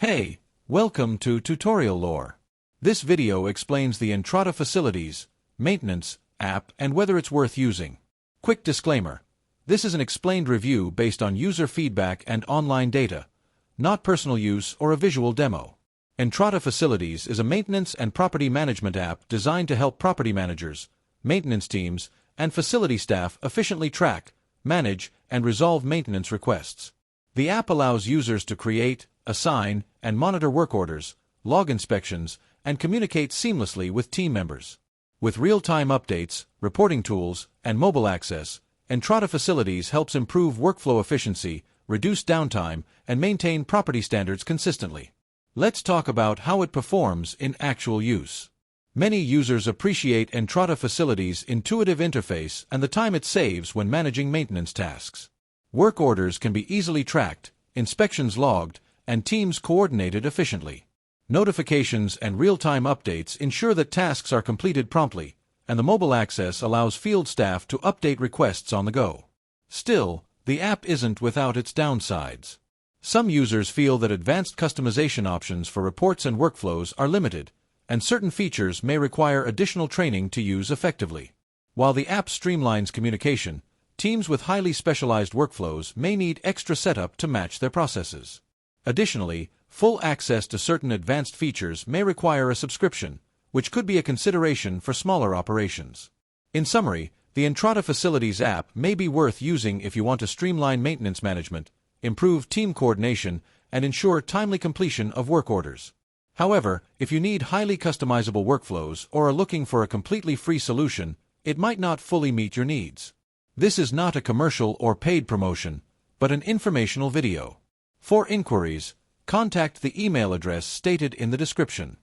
Hey, welcome to Tutorial Lore. This video explains the Entrata Facilities maintenance app and whether it's worth using. Quick disclaimer. This is an explained review based on user feedback and online data, not personal use or a visual demo. Entrata Facilities is a maintenance and property management app designed to help property managers, maintenance teams, and facility staff efficiently track, manage, and resolve maintenance requests. The app allows users to create, assign, and monitor work orders, log inspections, and communicate seamlessly with team members. With real-time updates, reporting tools, and mobile access, Entrata Facilities helps improve workflow efficiency, reduce downtime, and maintain property standards consistently. Let's talk about how it performs in actual use. Many users appreciate Entrata Facilities' intuitive interface and the time it saves when managing maintenance tasks. Work orders can be easily tracked, inspections logged, and teams coordinated efficiently. Notifications and real-time updates ensure that tasks are completed promptly, and the mobile access allows field staff to update requests on the go. Still, the app isn't without its downsides. Some users feel that advanced customization options for reports and workflows are limited, and certain features may require additional training to use effectively. While the app streamlines communication, teams with highly specialized workflows may need extra setup to match their processes. Additionally, full access to certain advanced features may require a subscription, which could be a consideration for smaller operations. In summary, the Entrata Facilities app may be worth using if you want to streamline maintenance management, improve team coordination, and ensure timely completion of work orders. However, if you need highly customizable workflows or are looking for a completely free solution, it might not fully meet your needs. This is not a commercial or paid promotion, but an informational video. For inquiries, contact the email address stated in the description.